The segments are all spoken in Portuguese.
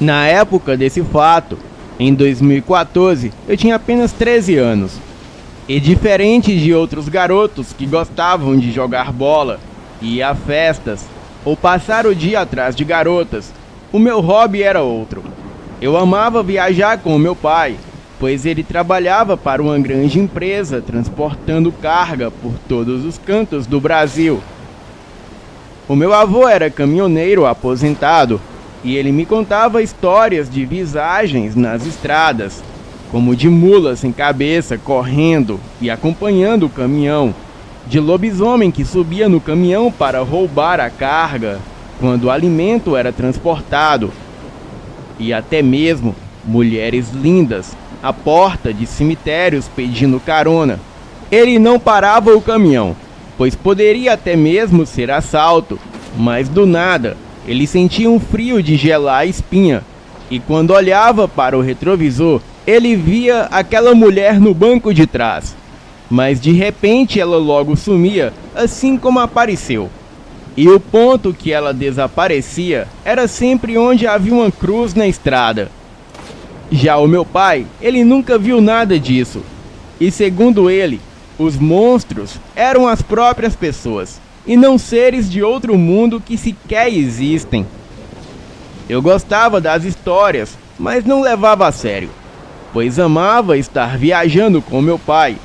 Na época desse fato, em 2014, eu tinha apenas 13 anos. E diferente de outros garotos que gostavam de jogar bola, ir a festas ou passar o dia atrás de garotas, o meu hobby era outro. Eu amava viajar com o meu pai, pois ele trabalhava para uma grande empresa transportando carga por todos os cantos do Brasil. O meu avô era caminhoneiro aposentado e ele me contava histórias de visagens nas estradas, como de mulas sem cabeça correndo e acompanhando o caminhão, de lobisomem que subia no caminhão para roubar a carga quando o alimento era transportado, e até mesmo mulheres lindas à porta de cemitérios pedindo carona. Ele não parava o caminhão, pois poderia até mesmo ser assalto, mas do nada ele sentia um frio de gelar a espinha, e quando olhava para o retrovisor, ele via aquela mulher no banco de trás. Mas de repente ela logo sumia, assim como apareceu. E o ponto que ela desaparecia era sempre onde havia uma cruz na estrada. Já o meu pai, ele nunca viu nada disso. E segundo ele, os monstros eram as próprias pessoas, e não seres de outro mundo que sequer existem. Eu gostava das histórias, mas não levava a sério, pois amava estar viajando com meu pai.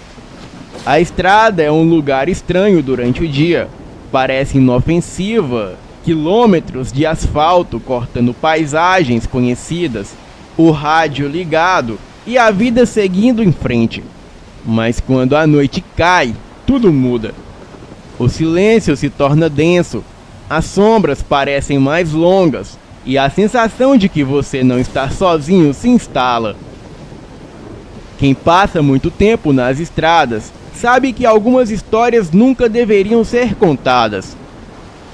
A estrada é um lugar estranho durante o dia, parece inofensiva, quilômetros de asfalto cortando paisagens conhecidas, o rádio ligado e a vida seguindo em frente. Mas quando a noite cai, tudo muda. O silêncio se torna denso, as sombras parecem mais longas e a sensação de que você não está sozinho se instala. Quem passa muito tempo nas estradas sabe que algumas histórias nunca deveriam ser contadas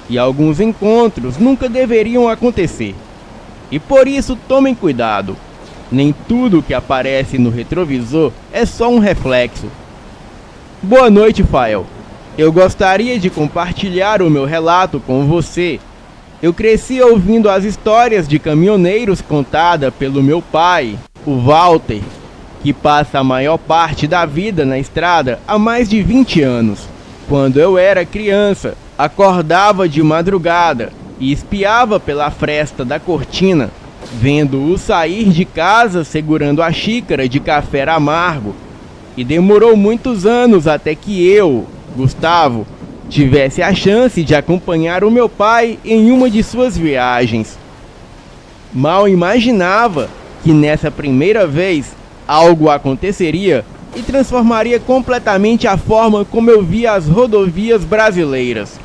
e alguns encontros nunca deveriam acontecer. E por isso tomem cuidado. Nem tudo que aparece no retrovisor é só um reflexo. Boa noite, Fael. Eu gostaria de compartilhar o meu relato com você. Eu cresci ouvindo as histórias de caminhoneiros contadas pelo meu pai, o Walter, que passa a maior parte da vida na estrada há mais de 20 anos. Quando eu era criança, acordava de madrugada e espiava pela fresta da cortina, vendo-o sair de casa segurando a xícara de café amargo. E demorou muitos anos até que eu, Gustavo, tivesse a chance de acompanhar o meu pai em uma de suas viagens. Mal imaginava que nessa primeira vez algo aconteceria e transformaria completamente a forma como eu via as rodovias brasileiras.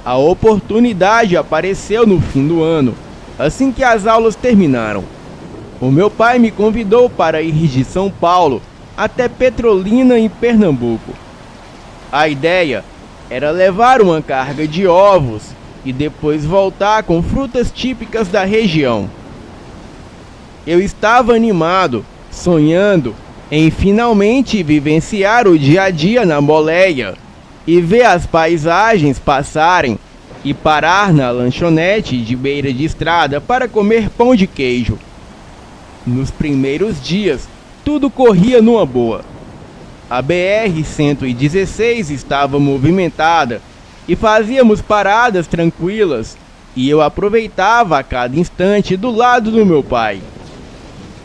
A oportunidade apareceu no fim do ano, assim que as aulas terminaram. O meu pai me convidou para ir de São Paulo até Petrolina, em Pernambuco. A ideia era levar uma carga de ovos e depois voltar com frutas típicas da região. Eu estava animado, sonhando em finalmente vivenciar o dia a dia na boleia e ver as paisagens passarem e parar na lanchonete de beira de estrada para comer pão de queijo. Nos primeiros dias, tudo corria numa boa. A BR-116 estava movimentada e fazíamos paradas tranquilas, e eu aproveitava a cada instante do lado do meu pai.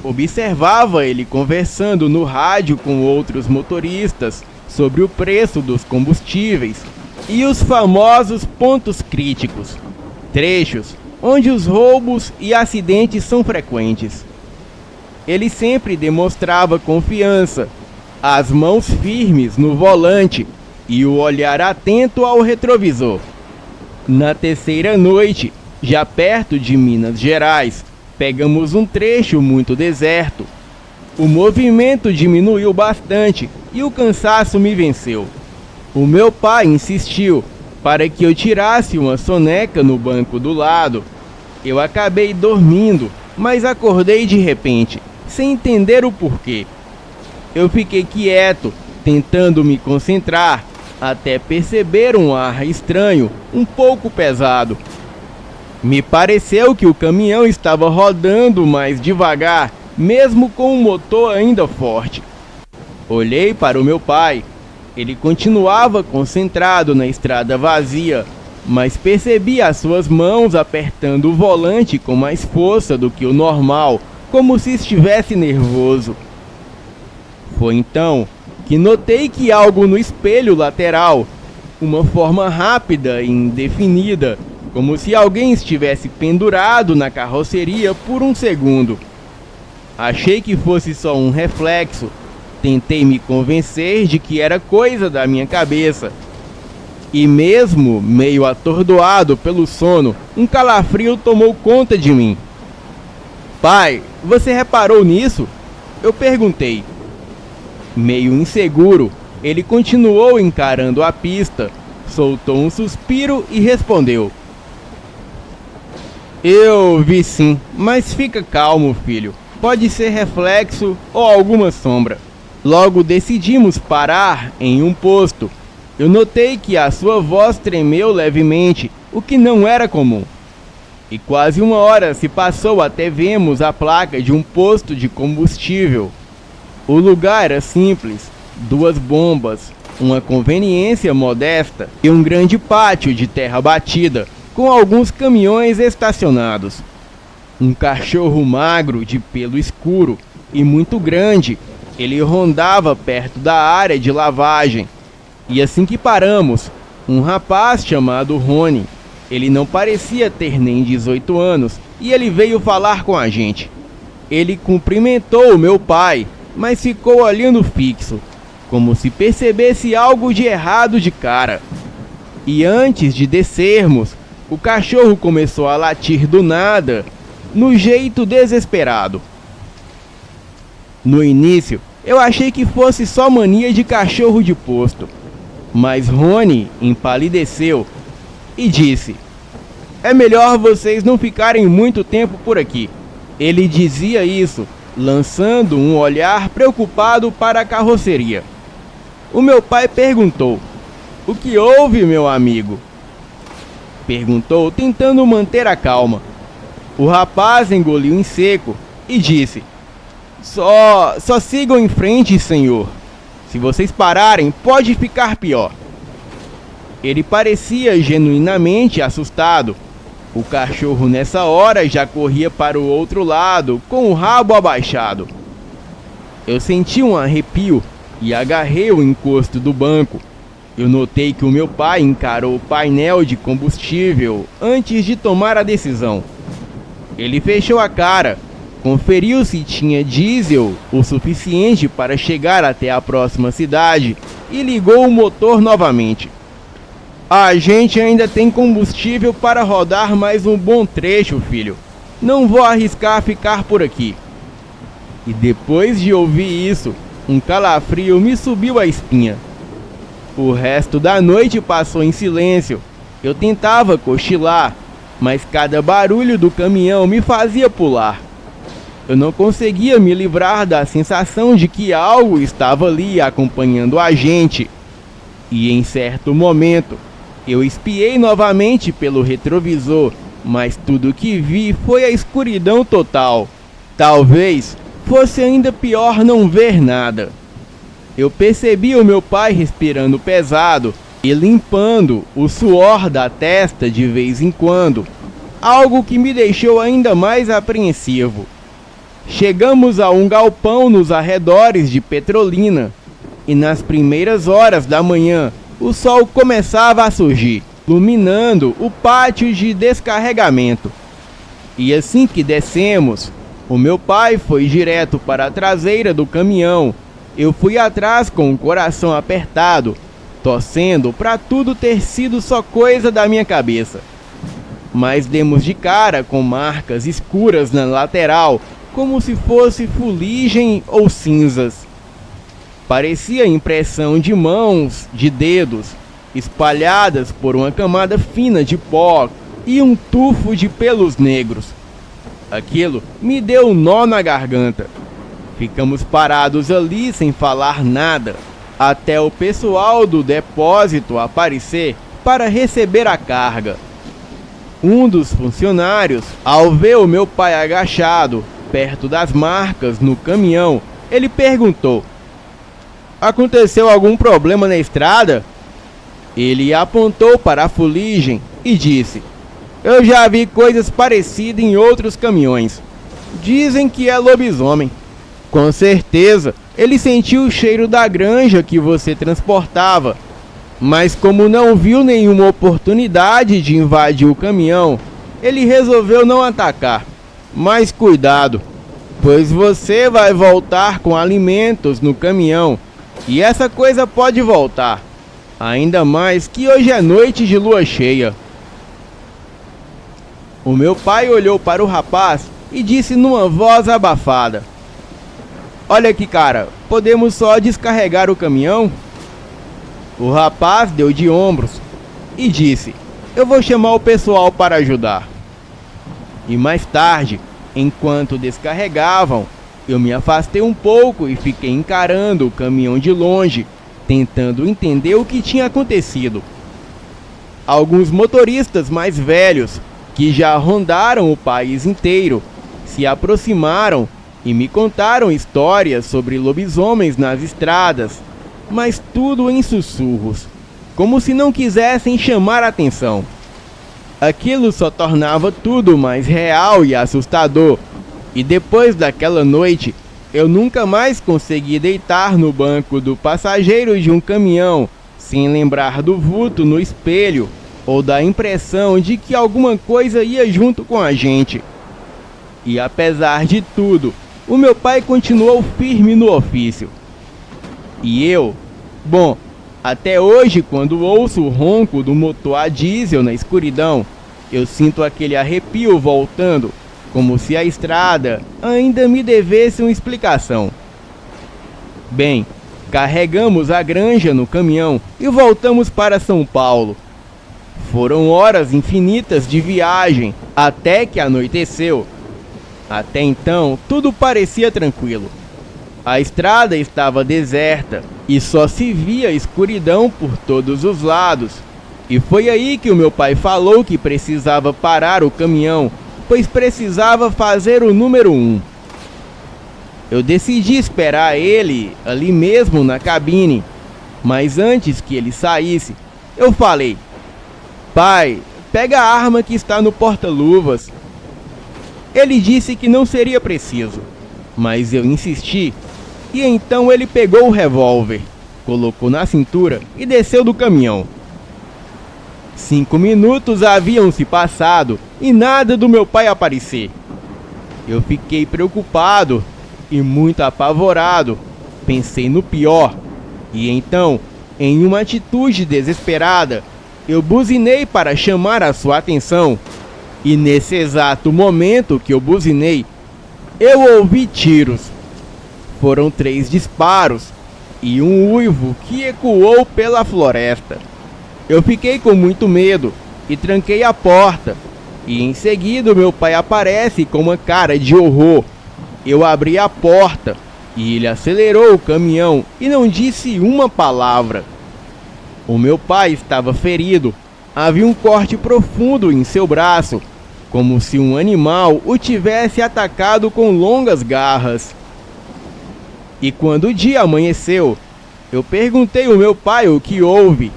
Observava ele conversando no rádio com outros motoristas sobre o preço dos combustíveis e os famosos pontos críticos, trechos onde os roubos e acidentes são frequentes. Ele sempre demonstrava confiança, as mãos firmes no volante e o olhar atento ao retrovisor. Na terceira noite, já perto de Minas Gerais, pegamos um trecho muito deserto. O movimento diminuiu bastante e o cansaço me venceu. O meu pai insistiu para que eu tirasse uma soneca no banco do lado. Eu acabei dormindo, mas acordei de repente, sem entender o porquê. Eu fiquei quieto, tentando me concentrar, até perceber um ar estranho, um pouco pesado. Me pareceu que o caminhão estava rodando mais devagar, mesmo com o motor ainda forte. Olhei para o meu pai. Ele continuava concentrado na estrada vazia, mas percebi as suas mãos apertando o volante com mais força do que o normal, como se estivesse nervoso. Foi então que notei que algo no espelho lateral, uma forma rápida e indefinida, como se alguém estivesse pendurado na carroceria por um segundo. Achei que fosse só um reflexo. Tentei me convencer de que era coisa da minha cabeça. E mesmo meio atordoado pelo sono, um calafrio tomou conta de mim. Pai, você reparou nisso? Eu perguntei. Meio inseguro, ele continuou encarando a pista, soltou um suspiro e respondeu. Eu vi sim, mas fica calmo, filho. Pode ser reflexo ou alguma sombra. Logo decidimos parar em um posto. Eu notei que a sua voz tremeu levemente, o que não era comum. E quase uma hora se passou até vermos a placa de um posto de combustível. O lugar era simples, 2 bombas, uma conveniência modesta e um grande pátio de terra batida, com alguns caminhões estacionados. Um cachorro magro de pelo escuro e muito grande, ele rondava perto da área de lavagem. E assim que paramos, um rapaz chamado Rony, ele não parecia ter nem 18 anos, e ele veio falar com a gente. Ele cumprimentou o meu pai, mas ficou olhando fixo, como se percebesse algo de errado de cara. E antes de descermos, o cachorro começou a latir do nada, no jeito desesperado. No início, eu achei que fosse só mania de cachorro de posto, mas Rony empalideceu e disse: é melhor vocês não ficarem muito tempo por aqui. Ele dizia isso, lançando um olhar preocupado para a carroceria. O meu pai perguntou: o que houve, meu amigo? Perguntou, tentando manter a calma. O rapaz engoliu em seco e disse: Só sigam em frente, senhor. Se vocês pararem, pode ficar pior. Ele parecia genuinamente assustado. O cachorro nessa hora já corria para o outro lado, com o rabo abaixado. Eu senti um arrepio e agarrei o encosto do banco. Eu notei que o meu pai encarou o painel de combustível antes de tomar a decisão. Ele fechou a cara, conferiu se tinha diesel o suficiente para chegar até a próxima cidade e ligou o motor novamente. A gente ainda tem combustível para rodar mais um bom trecho, filho. Não vou arriscar ficar por aqui. E depois de ouvir isso, um calafrio me subiu a espinha. O resto da noite passou em silêncio. Eu tentava cochilar, mas cada barulho do caminhão me fazia pular. Eu não conseguia me livrar da sensação de que algo estava ali acompanhando a gente. E em certo momento, eu espiei novamente pelo retrovisor, mas tudo que vi foi a escuridão total. Talvez fosse ainda pior não ver nada. Eu percebi o meu pai respirando pesado e limpando o suor da testa de vez em quando, algo que me deixou ainda mais apreensivo. Chegamos a um galpão nos arredores de Petrolina, e nas primeiras horas da manhã, o sol começava a surgir, iluminando o pátio de descarregamento. E assim que descemos, o meu pai foi direto para a traseira do caminhão. Eu fui atrás com o coração apertado, torcendo para tudo ter sido só coisa da minha cabeça. Mas demos de cara com marcas escuras na lateral, como se fosse fuligem ou cinzas. Parecia impressão de mãos, de dedos, espalhadas por uma camada fina de pó e um tufo de pelos negros. Aquilo me deu um nó na garganta. Ficamos parados ali sem falar nada, até o pessoal do depósito aparecer para receber a carga. Um dos funcionários, ao ver o meu pai agachado perto das marcas no caminhão, ele perguntou: aconteceu algum problema na estrada? Ele apontou para a fuligem e disse: eu já vi coisas parecidas em outros caminhões. Dizem que é lobisomem. Com certeza, ele sentiu o cheiro da granja que você transportava, mas como não viu nenhuma oportunidade de invadir o caminhão, ele resolveu não atacar. Mas cuidado, pois você vai voltar com alimentos no caminhão e essa coisa pode voltar. Ainda mais que hoje é noite de lua cheia. O meu pai olhou para o rapaz e disse numa voz abafada: olha aqui, cara, podemos só descarregar o caminhão? O rapaz deu de ombros e disse: eu vou chamar o pessoal para ajudar. E mais tarde, enquanto descarregavam, eu me afastei um pouco e fiquei encarando o caminhão de longe, tentando entender o que tinha acontecido. Alguns motoristas mais velhos, que já rondaram o país inteiro, se aproximaram e me contaram histórias sobre lobisomens nas estradas, mas tudo em sussurros, como se não quisessem chamar a atenção. Aquilo só tornava tudo mais real e assustador, e depois daquela noite, eu nunca mais consegui deitar no banco do passageiro de um caminhão sem lembrar do vulto no espelho ou da impressão de que alguma coisa ia junto com a gente. E apesar de tudo, o meu pai continuou firme no ofício. E eu, bom, até hoje quando ouço o ronco do motor a diesel na escuridão, eu sinto aquele arrepio voltando, como se a estrada ainda me devesse uma explicação. Bem, carregamos a granja no caminhão e voltamos para São Paulo. Foram horas infinitas de viagem até que anoiteceu. Até então, tudo parecia tranquilo. A estrada estava deserta e só se via escuridão por todos os lados. E foi aí que o meu pai falou que precisava parar o caminhão, pois precisava fazer o número 1. Eu decidi esperar ele ali mesmo na cabine, mas antes que ele saísse, eu falei: pai, pega a arma que está no porta-luvas. Ele disse que não seria preciso, mas eu insisti, e então ele pegou o revólver, colocou na cintura e desceu do caminhão. 5 minutos haviam se passado e nada do meu pai aparecer. Eu fiquei preocupado e muito apavorado, pensei no pior, e então, em uma atitude desesperada, eu buzinei para chamar a sua atenção. E nesse exato momento que eu buzinei, eu ouvi tiros. Foram 3 disparos e um uivo que ecoou pela floresta. Eu fiquei com muito medo e tranquei a porta. E em seguida meu pai aparece com uma cara de horror. Eu abri a porta e ele acelerou o caminhão e não disse uma palavra. O meu pai estava ferido. Havia um corte profundo em seu braço, como se um animal o tivesse atacado com longas garras. E quando o dia amanheceu, eu perguntei ao meu pai o que houve.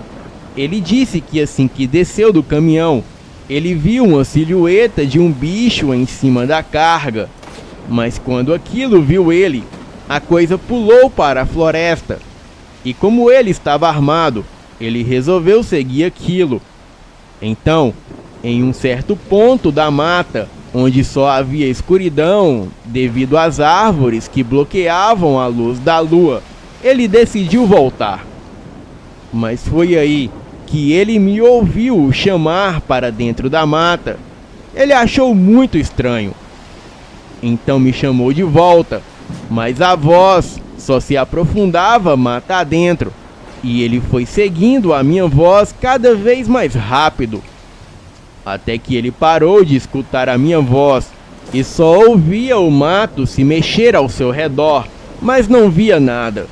Ele disse que assim que desceu do caminhão, ele viu uma silhueta de um bicho em cima da carga. Mas quando aquilo viu ele, a coisa pulou para a floresta. E como ele estava armado, ele resolveu seguir aquilo. Então, em um certo ponto da mata, onde só havia escuridão devido às árvores que bloqueavam a luz da lua, ele decidiu voltar. Mas foi aí que ele me ouviu chamar para dentro da mata. Ele achou muito estranho. Então me chamou de volta, mas a voz só se aprofundava mata adentro, e ele foi seguindo a minha voz cada vez mais rápido, até que ele parou de escutar a minha voz e só ouvia o mato se mexer ao seu redor, mas não via nada.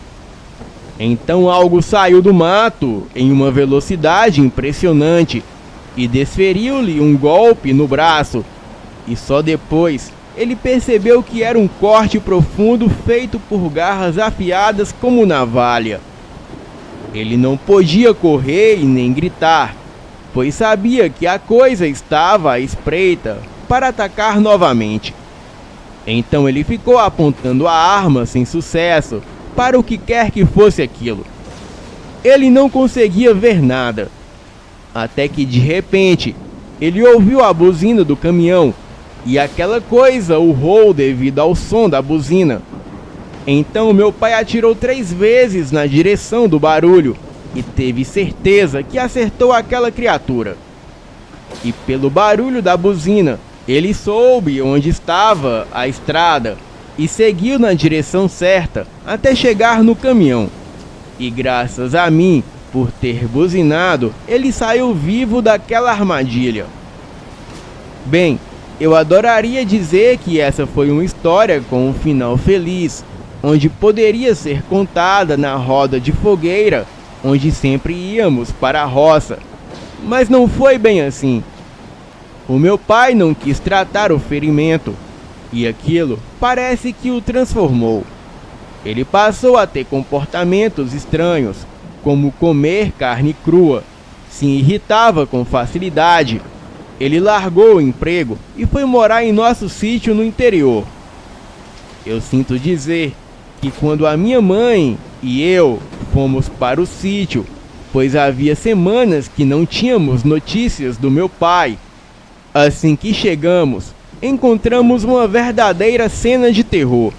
Então algo saiu do mato em uma velocidade impressionante e desferiu-lhe um golpe no braço, e só depois ele percebeu que era um corte profundo feito por garras afiadas como navalha. Ele não podia correr e nem gritar, pois sabia que a coisa estava à espreita para atacar novamente. Então ele ficou apontando a arma sem sucesso para o que quer que fosse aquilo. Ele não conseguia ver nada, até que de repente ele ouviu a buzina do caminhão e aquela coisa urrou devido ao som da buzina. Então meu pai atirou 3 vezes na direção do barulho e teve certeza que acertou aquela criatura. E pelo barulho da buzina, ele soube onde estava a estrada e seguiu na direção certa até chegar no caminhão. E graças a mim, por ter buzinado, ele saiu vivo daquela armadilha. Bem, eu adoraria dizer que essa foi uma história com um final feliz, onde poderia ser contada na roda de fogueira, onde sempre íamos para a roça. Mas não foi bem assim. O meu pai não quis tratar o ferimento, e aquilo parece que o transformou. Ele passou a ter comportamentos estranhos, como comer carne crua, se irritava com facilidade. Ele largou o emprego e foi morar em nosso sítio no interior. Eu sinto dizer que quando a minha mãe e eu fomos para o sítio, pois havia semanas que não tínhamos notícias do meu pai, assim que chegamos, encontramos uma verdadeira cena de terror.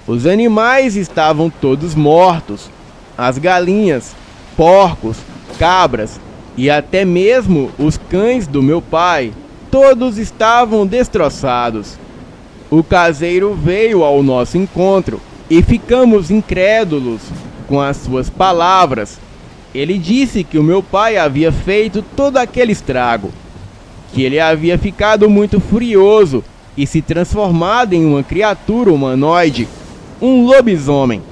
Os animais estavam todos mortos, as galinhas, porcos, cabras e até mesmo os cães do meu pai, todos estavam destroçados. O caseiro veio ao nosso encontro e ficamos incrédulos com as suas palavras. Ele disse que o meu pai havia feito todo aquele estrago, que ele havia ficado muito furioso e se transformado em uma criatura humanoide, um lobisomem.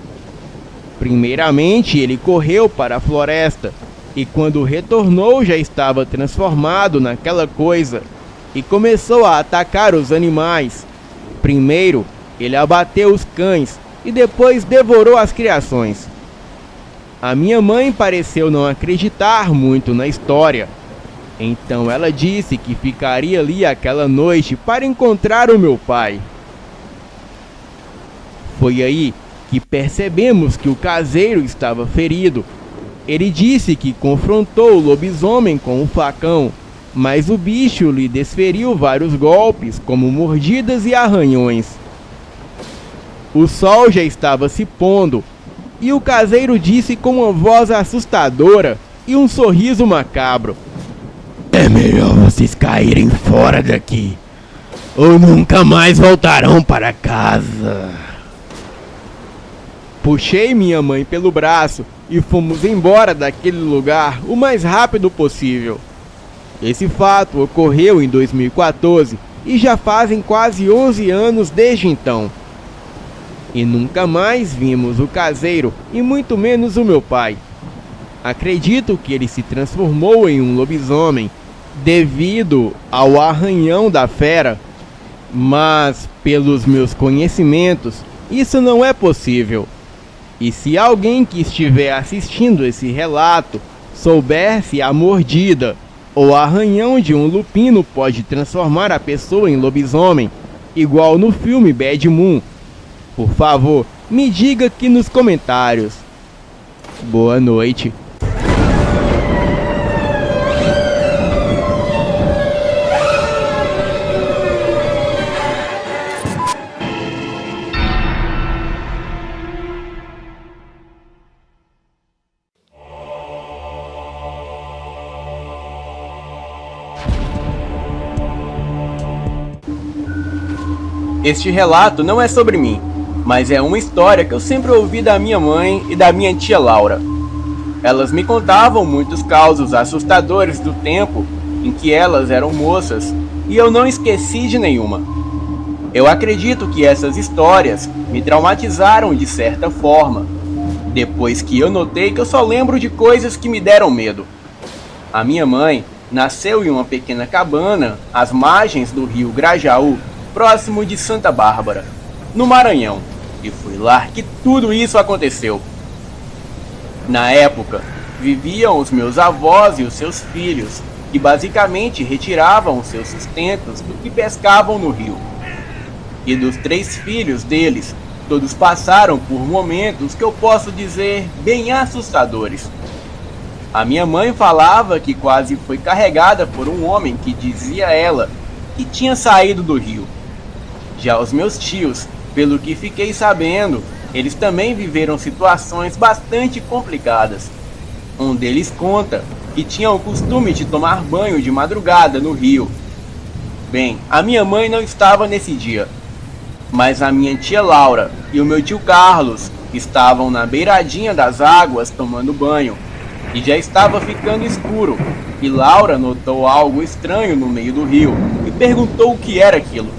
Primeiramente ele correu para a floresta e quando retornou já estava transformado naquela coisa e começou a atacar os animais. Primeiro ele abateu os cães e depois devorou as criações. A minha mãe pareceu não acreditar muito na história. Então ela disse que ficaria ali aquela noite para encontrar o meu pai. Foi aí que percebemos que o caseiro estava ferido. Ele disse que confrontou o lobisomem com um facão, mas o bicho lhe desferiu vários golpes, como mordidas e arranhões. O sol já estava se pondo, e o caseiro disse com uma voz assustadora e um sorriso macabro: "É melhor vocês caírem fora daqui, ou nunca mais voltarão para casa." Puxei minha mãe pelo braço e fomos embora daquele lugar o mais rápido possível. Esse fato ocorreu em 2014 e já fazem quase 11 anos desde então. E nunca mais vimos o caseiro e muito menos o meu pai. Acredito que ele se transformou em um lobisomem devido ao arranhão da fera, mas pelos meus conhecimentos isso não é possível. E se alguém que estiver assistindo esse relato souber se a mordida ou arranhão de um lupino pode transformar a pessoa em lobisomem, igual no filme Bad Moon, por favor, me diga aqui nos comentários. Boa noite. Este relato não é sobre mim, mas é uma história que eu sempre ouvi da minha mãe e da minha tia Laura. Elas me contavam muitos causos assustadores do tempo em que elas eram moças, e eu não esqueci de nenhuma. Eu acredito que essas histórias me traumatizaram de certa forma, depois que eu notei que eu só lembro de coisas que me deram medo. A minha mãe nasceu em uma pequena cabana às margens do rio Grajaú, próximo de Santa Bárbara, no Maranhão, e foi lá que tudo isso aconteceu. Na época, viviam os meus avós e os seus filhos, que basicamente retiravam os seus sustentos do que pescavam no rio. E dos 3 filhos deles, todos passaram por momentos que eu posso dizer bem assustadores. A minha mãe falava que quase foi carregada por um homem que dizia a ela que tinha saído do rio. Já os meus tios, pelo que fiquei sabendo, eles também viveram situações bastante complicadas. Um deles conta que tinha o costume de tomar banho de madrugada no rio. Bem, a minha mãe não estava nesse dia, mas a minha tia Laura e o meu tio Carlos estavam na beiradinha das águas tomando banho, e já estava ficando escuro, e Laura notou algo estranho no meio do rio e perguntou o que era aquilo.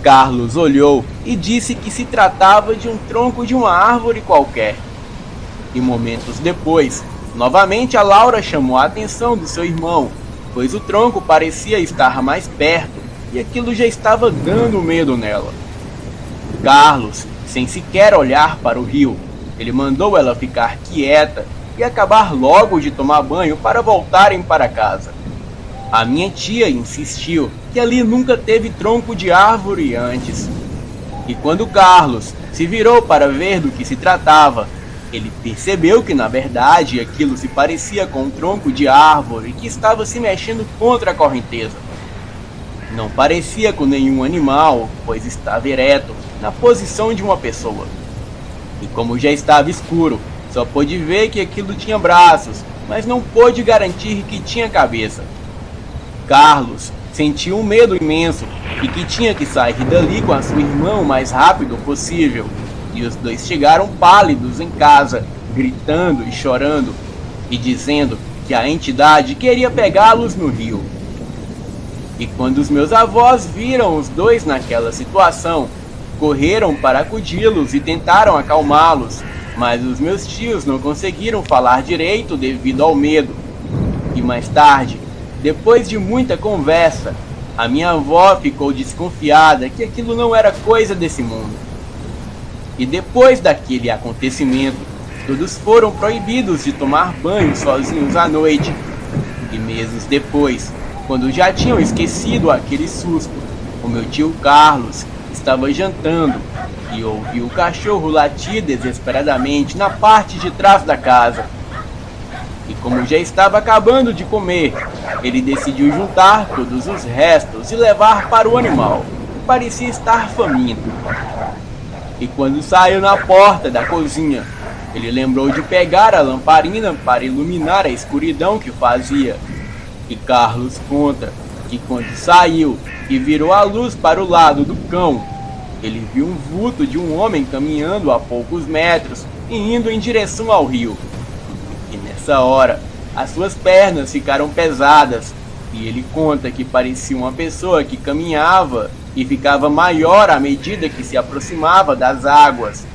Carlos olhou e disse que se tratava de um tronco de uma árvore qualquer. E momentos depois, novamente a Laura chamou a atenção do seu irmão, pois o tronco parecia estar mais perto e aquilo já estava dando medo nela. Carlos, sem sequer olhar para o rio, ele mandou ela ficar quieta e acabar logo de tomar banho para voltarem para casa. A minha tia insistiu que ali nunca teve tronco de árvore antes. E quando Carlos se virou para ver do que se tratava, ele percebeu que na verdade aquilo se parecia com um tronco de árvore que estava se mexendo contra a correnteza. Não parecia com nenhum animal, pois estava ereto, na posição de uma pessoa. E como já estava escuro, só pôde ver que aquilo tinha braços, mas não pôde garantir que tinha cabeça. Carlos sentiu um medo imenso e que tinha que sair dali com a sua irmã o mais rápido possível. E os dois chegaram pálidos em casa, gritando e chorando, e dizendo que a entidade queria pegá-los no rio. E quando os meus avós viram os dois naquela situação, correram para acudi-los e tentaram acalmá-los, mas os meus tios não conseguiram falar direito devido ao medo. E mais tarde, depois de muita conversa, a minha avó ficou desconfiada que aquilo não era coisa desse mundo. E depois daquele acontecimento, todos foram proibidos de tomar banho sozinhos à noite. E meses depois, quando já tinham esquecido aquele susto, o meu tio Carlos estava jantando e ouviu o cachorro latir desesperadamente na parte de trás da casa. E como já estava acabando de comer, ele decidiu juntar todos os restos e levar para o animal, que parecia estar faminto. E quando saiu na porta da cozinha, ele lembrou de pegar a lamparina para iluminar a escuridão que fazia. E Carlos conta que quando saiu e virou a luz para o lado do cão, ele viu um vulto de um homem caminhando a poucos metros e indo em direção ao rio. E nessa hora, as suas pernas ficaram pesadas, e ele conta que parecia uma pessoa que caminhava e ficava maior à medida que se aproximava das águas.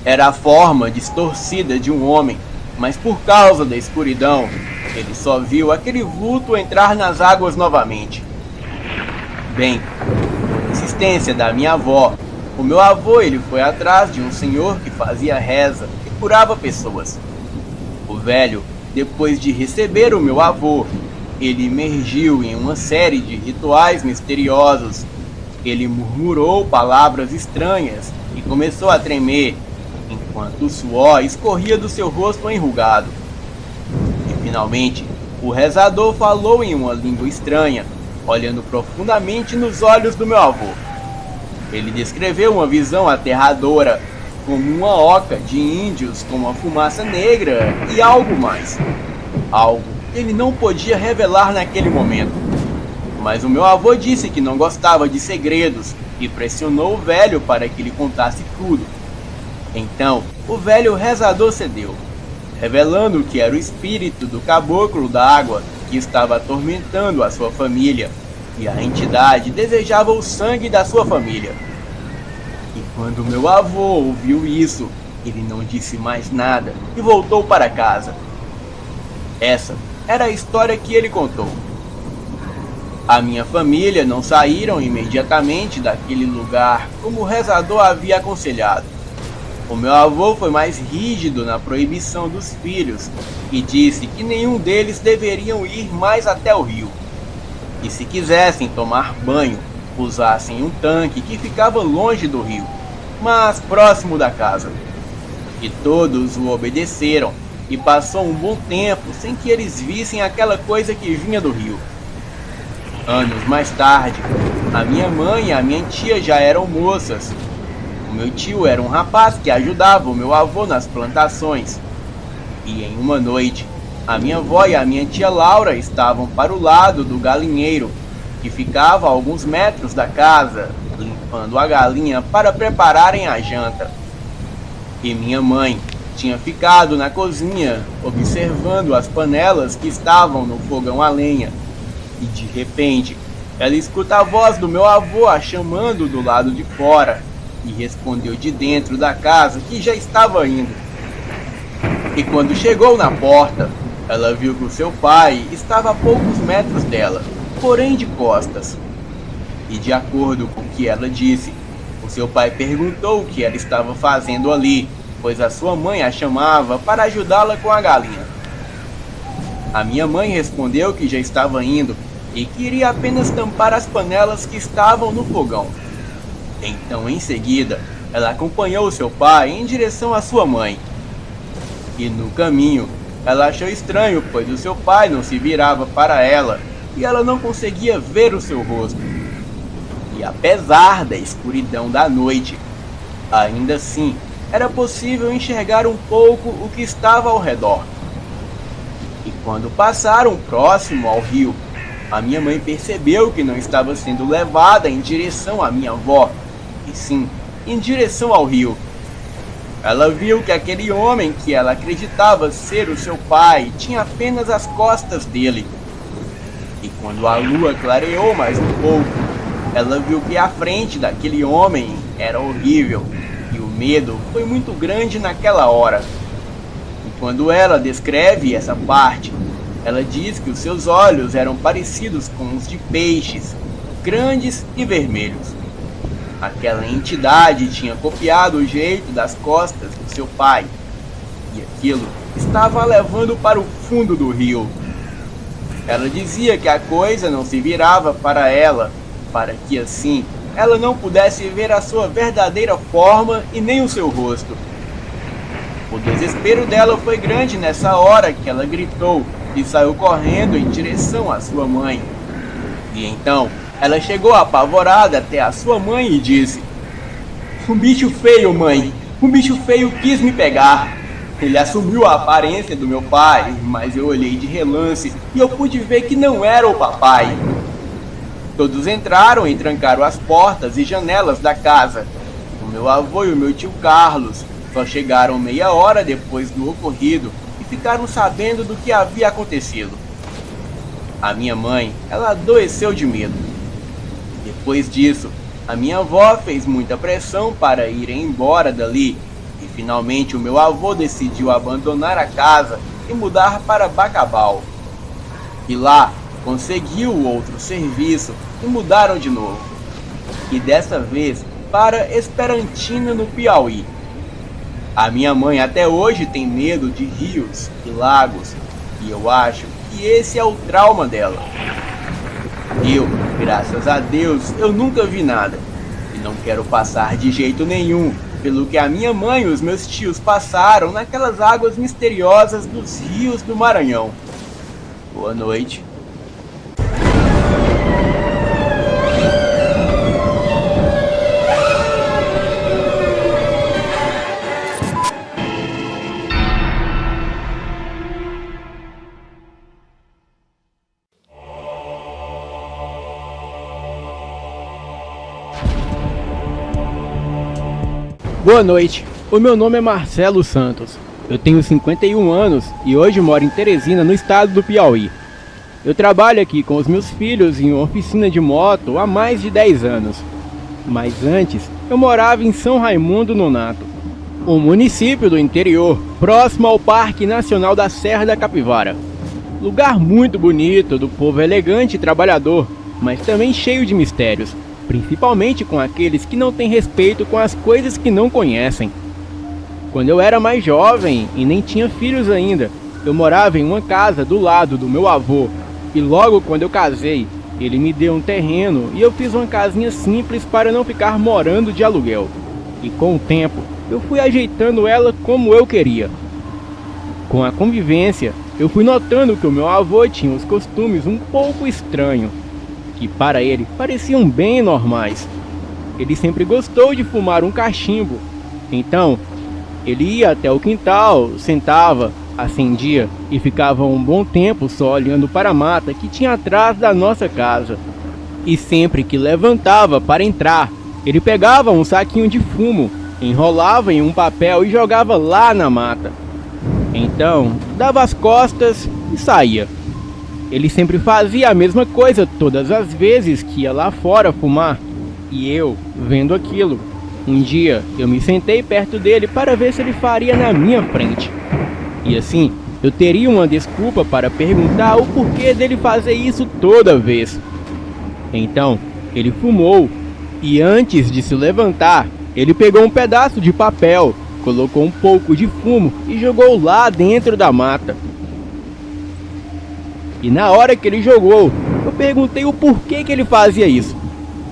Era a forma distorcida de um homem, mas por causa da escuridão, ele só viu aquele vulto entrar nas águas novamente. Bem, por insistência da minha avó, o meu avô ele foi atrás de um senhor que fazia reza e curava pessoas. O velho, depois de receber o meu avô, ele imergiu em uma série de rituais misteriosos. Ele murmurou palavras estranhas e começou a tremer, enquanto o suor escorria do seu rosto enrugado. E finalmente, o rezador falou em uma língua estranha, olhando profundamente nos olhos do meu avô. Ele descreveu uma visão aterradora, como uma oca de índios com uma fumaça negra e algo mais. Algo que ele não podia revelar naquele momento. Mas o meu avô disse que não gostava de segredos e pressionou o velho para que lhe contasse tudo. Então, o velho rezador cedeu, revelando que era o espírito do caboclo da água que estava atormentando a sua família, e a entidade desejava o sangue da sua família. E quando meu avô ouviu isso, ele não disse mais nada e voltou para casa. Essa era a história que ele contou. A minha família não saíram imediatamente daquele lugar como o rezador havia aconselhado. O meu avô foi mais rígido na proibição dos filhos e disse que nenhum deles deveriam ir mais até o rio. E se quisessem tomar banho, usassem um tanque que ficava longe do rio, mas próximo da casa. E todos o obedeceram, e passou um bom tempo sem que eles vissem aquela coisa que vinha do rio. Anos mais tarde, a minha mãe e a minha tia já eram moças. O meu tio era um rapaz que ajudava o meu avô nas plantações. E em uma noite, a minha avó e a minha tia Laura estavam para o lado do galinheiro, que ficava a alguns metros da casa, limpando a galinha para prepararem a janta. E minha mãe tinha ficado na cozinha, observando as panelas que estavam no fogão a lenha. E de repente, ela escuta a voz do meu avô a chamando do lado de fora, e respondeu de dentro da casa que já estava indo. E quando chegou na porta, ela viu que o seu pai estava a poucos metros dela, porém de costas. E de acordo com o que ela disse, o seu pai perguntou o que ela estava fazendo ali, pois a sua mãe a chamava para ajudá-la com a galinha. A minha mãe respondeu que já estava indo e que iria apenas tampar as panelas que estavam no fogão. Então, em seguida, ela acompanhou seu pai em direção à sua mãe. E no caminho, ela achou estranho, pois o seu pai não se virava para ela e ela não conseguia ver o seu rosto. E apesar da escuridão da noite, ainda assim, era possível enxergar um pouco o que estava ao redor. E quando passaram próximo ao rio, a minha mãe percebeu que não estava sendo levada em direção à minha avó, e sim em direção ao rio. Ela viu que aquele homem que ela acreditava ser o seu pai tinha apenas as costas dele. E quando a lua clareou mais um pouco, ela viu que a frente daquele homem era horrível, e o medo foi muito grande naquela hora. E quando ela descreve essa parte, ela diz que os seus olhos eram parecidos com os de peixes, grandes e vermelhos. Aquela entidade tinha copiado o jeito das costas do seu pai, e aquilo estava a levando para o fundo do rio. Ela dizia que a coisa não se virava para ela, para que assim ela não pudesse ver a sua verdadeira forma e nem o seu rosto. O desespero dela foi grande nessa hora que ela gritou e saiu correndo em direção à sua mãe. E então, ela chegou apavorada até a sua mãe e disse: "Um bicho feio, mãe! Um bicho feio quis me pegar. Ele assumiu a aparência do meu pai, mas eu olhei de relance e eu pude ver que não era o papai." Todos entraram e trancaram as portas e janelas da casa. O meu avô e o meu tio Carlos só chegaram meia hora depois do ocorrido e ficaram sabendo do que havia acontecido. A minha mãe, ela adoeceu de medo. Depois disso, a minha avó fez muita pressão para irem embora dali, e finalmente o meu avô decidiu abandonar a casa e mudar para Bacabal. E lá conseguiu outro serviço e mudaram de novo. E dessa vez para Esperantina, no Piauí. A minha mãe até hoje tem medo de rios e lagos, e eu acho que esse é o trauma dela. Eu, graças a Deus, eu nunca vi nada, e não quero passar de jeito nenhum pelo que a minha mãe e os meus tios passaram naquelas águas misteriosas dos rios do Maranhão. Boa noite. Boa noite, o meu nome é Marcelo Santos, eu tenho 51 anos e hoje moro em Teresina, no estado do Piauí. Eu trabalho aqui com os meus filhos em uma oficina de moto há mais de 10 anos, mas antes eu morava em São Raimundo Nonato, um município do interior próximo ao Parque Nacional da Serra da Capivara. Lugar muito bonito, do povo elegante e trabalhador, mas também cheio de mistérios, principalmente com aqueles que não têm respeito com as coisas que não conhecem. Quando eu era mais jovem e nem tinha filhos ainda, eu morava em uma casa do lado do meu avô, e logo quando eu casei, ele me deu um terreno e eu fiz uma casinha simples para não ficar morando de aluguel. E com o tempo, eu fui ajeitando ela como eu queria. Com a convivência, eu fui notando que o meu avô tinha os costumes um pouco estranhos, que para ele pareciam bem normais. Ele sempre gostou de fumar um cachimbo, então ele ia até o quintal, sentava, acendia e ficava um bom tempo só olhando para a mata que tinha atrás da nossa casa. E sempre que levantava para entrar, ele pegava um saquinho de fumo, enrolava em um papel e jogava lá na mata. Então, dava as costas e saía. Ele sempre fazia a mesma coisa todas as vezes que ia lá fora fumar. E eu, vendo aquilo, um dia eu me sentei perto dele para ver se ele faria na minha frente. E assim, eu teria uma desculpa para perguntar o porquê dele fazer isso toda vez. Então, ele fumou, e antes de se levantar, ele pegou um pedaço de papel, colocou um pouco de fumo e jogou lá dentro da mata. E na hora que ele jogou, eu perguntei o porquê que ele fazia isso.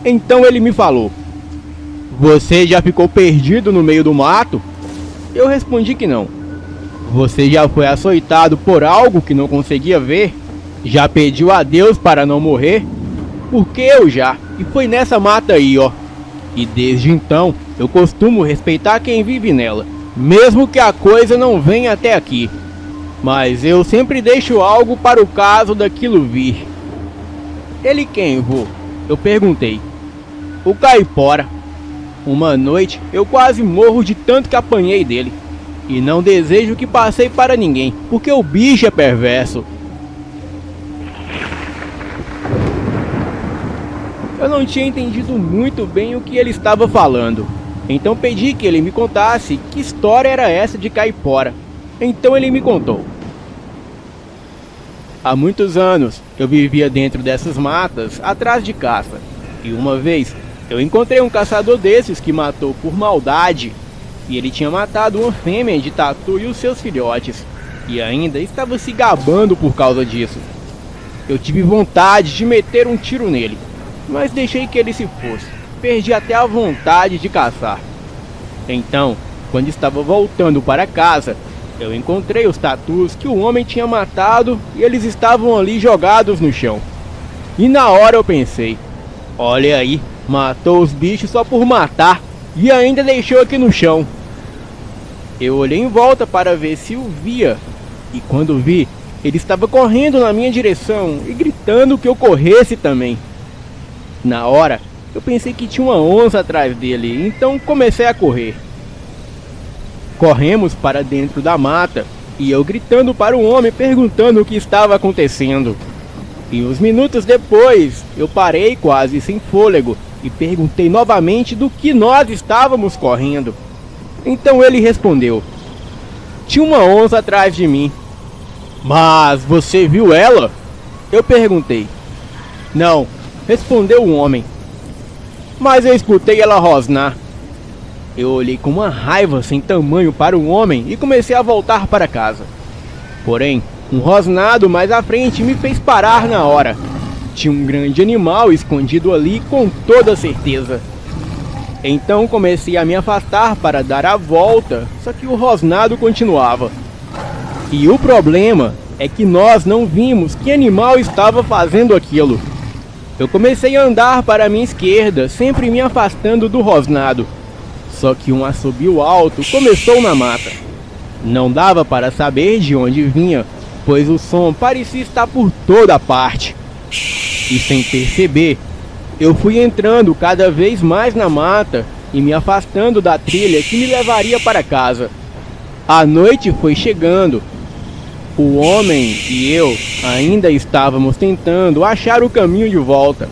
Então ele me falou: "Você já ficou perdido no meio do mato?" Eu respondi que não. "Você já foi açoitado por algo que não conseguia ver? Já pediu a Deus para não morrer?" "Porque eu já, e foi nessa mata aí, ó. E desde então, eu costumo respeitar quem vive nela, mesmo que a coisa não venha até aqui. Mas eu sempre deixo algo para o caso daquilo vir." "Ele quem, vô?" eu perguntei. "O Caipora. Uma noite eu quase morro de tanto que apanhei dele. E não desejo que passei para ninguém, porque o bicho é perverso." Eu não tinha entendido muito bem o que ele estava falando, então pedi que ele me contasse que história era essa de Caipora. Então ele me contou. Há muitos anos eu vivia dentro dessas matas, atrás de caça, e uma vez eu encontrei um caçador desses que matou por maldade, e ele tinha matado uma fêmea de tatu e os seus filhotes, e ainda estava se gabando por causa disso. Eu tive vontade de meter um tiro nele, mas deixei que ele se fosse. Perdi até a vontade de caçar. Então, quando estava voltando para casa, eu encontrei os tatus que o homem tinha matado e eles estavam ali jogados no chão. E na hora eu pensei: olha aí, matou os bichos só por matar e ainda deixou aqui no chão. Eu olhei em volta para ver se o via, e quando vi, ele estava correndo na minha direção e gritando que eu corresse também. Na hora, eu pensei que tinha uma onça atrás dele, então comecei a correr. Corremos para dentro da mata, e eu gritando para o homem perguntando o que estava acontecendo. E uns minutos depois, eu parei quase sem fôlego e perguntei novamente do que nós estávamos correndo. Então ele respondeu: "Tinha uma onça atrás de mim." "Mas você viu ela?" eu perguntei. "Não," respondeu o homem, "mas eu escutei ela rosnar." Eu olhei com uma raiva sem tamanho para o homem e comecei a voltar para casa. Porém, um rosnado mais à frente me fez parar na hora. Tinha um grande animal escondido ali com toda certeza. Então comecei a me afastar para dar a volta, só que o rosnado continuava. E o problema é que nós não vimos que animal estava fazendo aquilo. Eu comecei a andar para a minha esquerda, sempre me afastando do rosnado. Só que um assobio alto começou na mata. Não dava para saber de onde vinha, pois o som parecia estar por toda parte. E sem perceber, eu fui entrando cada vez mais na mata e me afastando da trilha que me levaria para casa. A noite foi chegando. O homem e eu ainda estávamos tentando achar o caminho de volta,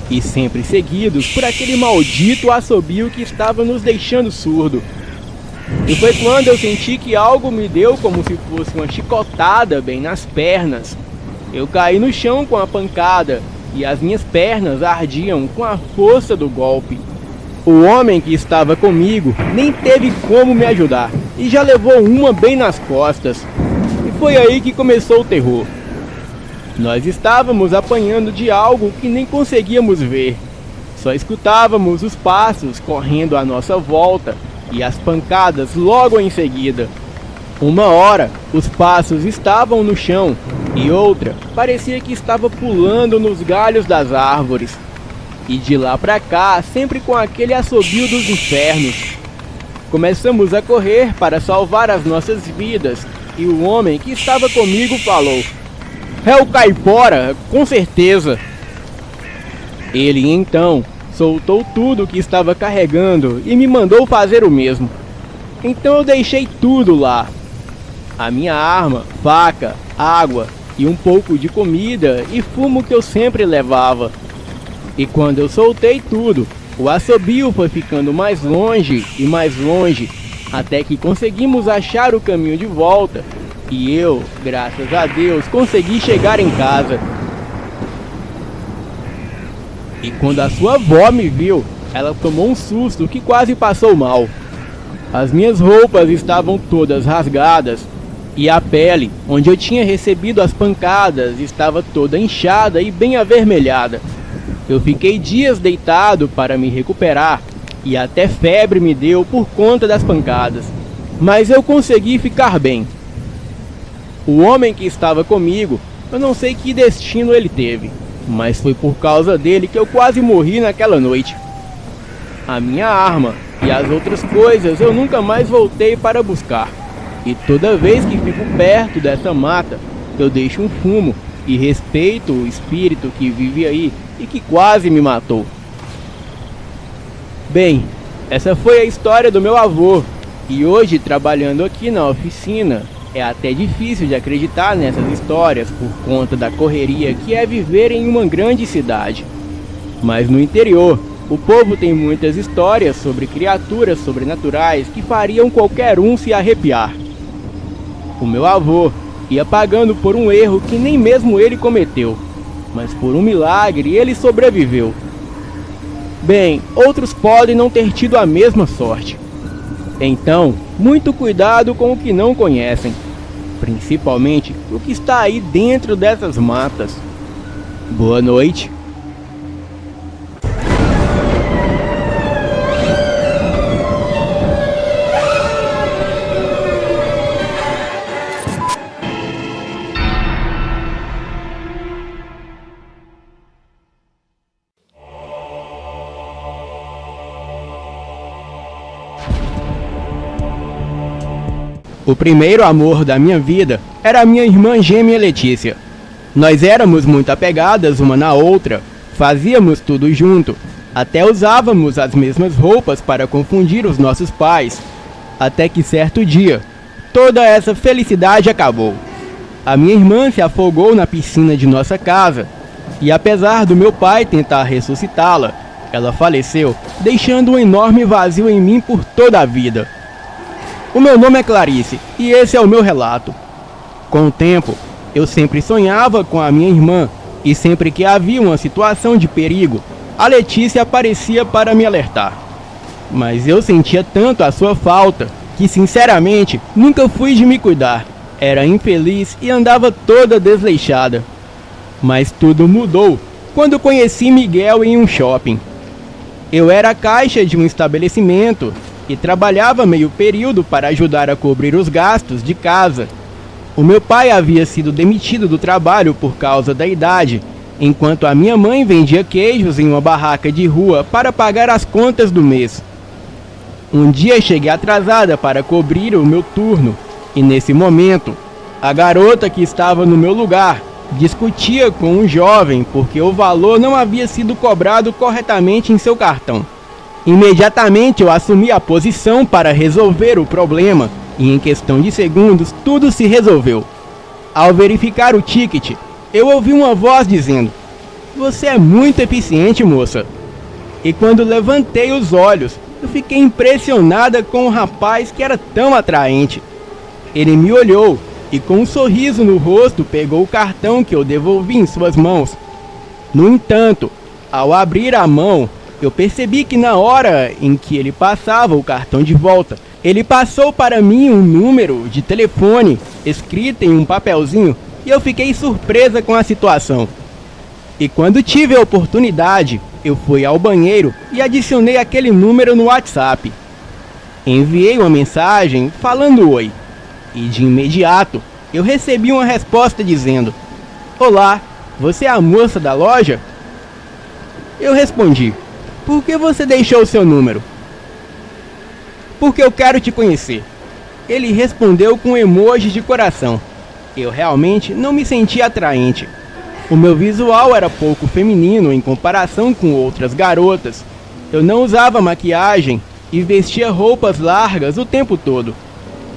e sempre seguidos por aquele maldito assobio que estava nos deixando surdo. E foi quando eu senti que algo me deu como se fosse uma chicotada bem nas pernas. Eu caí no chão com a pancada e as minhas pernas ardiam com a força do golpe. O homem que estava comigo nem teve como me ajudar e já levou uma bem nas costas. E foi aí que começou o terror. Nós estávamos apanhando de algo que nem conseguíamos ver. Só escutávamos os passos correndo à nossa volta e as pancadas logo em seguida. Uma hora, os passos estavam no chão e outra parecia que estava pulando nos galhos das árvores. E de lá pra cá, sempre com aquele assobio dos infernos. Começamos a correr para salvar as nossas vidas e o homem que estava comigo falou: "É o caipora, com certeza." Ele então soltou tudo o que estava carregando e me mandou fazer o mesmo. Então eu deixei tudo lá. A minha arma, faca, água e um pouco de comida e fumo que eu sempre levava. E quando eu soltei tudo, o assobio foi ficando mais longe e mais longe, até que conseguimos achar o caminho de volta. E eu, graças a Deus, consegui chegar em casa. E quando a sua avó me viu, ela tomou um susto que quase passou mal. As minhas roupas estavam todas rasgadas e a pele, onde eu tinha recebido as pancadas, estava toda inchada e bem avermelhada. Eu fiquei dias deitado para me recuperar e até febre me deu por conta das pancadas, mas eu consegui ficar bem. O homem que estava comigo, eu não sei que destino ele teve, mas foi por causa dele que eu quase morri naquela noite. A minha arma e as outras coisas eu nunca mais voltei para buscar. E toda vez que fico perto dessa mata, eu deixo um fumo e respeito o espírito que vive aí e que quase me matou. Bem, essa foi a história do meu avô. E hoje, trabalhando aqui na oficina, é até difícil de acreditar nessas histórias por conta da correria que é viver em uma grande cidade. Mas no interior, o povo tem muitas histórias sobre criaturas sobrenaturais que fariam qualquer um se arrepiar. O meu avô ia pagando por um erro que nem mesmo ele cometeu, mas por um milagre ele sobreviveu. Bem, outros podem não ter tido a mesma sorte. Então, muito cuidado com o que não conhecem, principalmente o que está aí dentro dessas matas. Boa noite. O primeiro amor da minha vida era a minha irmã gêmea Letícia. Nós éramos muito apegadas uma na outra, fazíamos tudo junto, até usávamos as mesmas roupas para confundir os nossos pais. Até que certo dia, toda essa felicidade acabou. A minha irmã se afogou na piscina de nossa casa, e apesar do meu pai tentar ressuscitá-la, ela faleceu, deixando um enorme vazio em mim por toda a vida. O meu nome é Clarice, e esse é o meu relato. Com o tempo, eu sempre sonhava com a minha irmã, e sempre que havia uma situação de perigo, a Letícia aparecia para me alertar. Mas eu sentia tanto a sua falta, que sinceramente, nunca fui de me cuidar. Era infeliz e andava toda desleixada. Mas tudo mudou quando conheci Miguel em um shopping. Eu era caixa de um estabelecimento e trabalhava meio período para ajudar a cobrir os gastos de casa. O meu pai havia sido demitido do trabalho por causa da idade, enquanto a minha mãe vendia queijos em uma barraca de rua para pagar as contas do mês. Um dia cheguei atrasada para cobrir o meu turno, e nesse momento, a garota que estava no meu lugar discutia com um jovem porque o valor não havia sido cobrado corretamente em seu cartão. Imediatamente eu assumi a posição para resolver o problema e em questão de segundos tudo se resolveu. Ao verificar o ticket, eu ouvi uma voz dizendo: "Você é muito eficiente, moça." E quando levantei os olhos, eu fiquei impressionada com o rapaz que era tão atraente. Ele me olhou e com um sorriso no rosto pegou o cartão que eu devolvi em suas mãos. No entanto, ao abrir a mão, eu percebi que na hora em que ele passava o cartão de volta, ele passou para mim um número de telefone escrito em um papelzinho e eu fiquei surpresa com a situação. E quando tive a oportunidade, eu fui ao banheiro e adicionei aquele número no WhatsApp. Enviei uma mensagem falando oi e de imediato eu recebi uma resposta dizendo: "Olá, você é a moça da loja?" Eu respondi: "Por que você deixou o seu número?" "Porque eu quero te conhecer." Ele respondeu com emoji de coração. Eu realmente não me sentia atraente. O meu visual era pouco feminino em comparação com outras garotas. Eu não usava maquiagem e vestia roupas largas o tempo todo.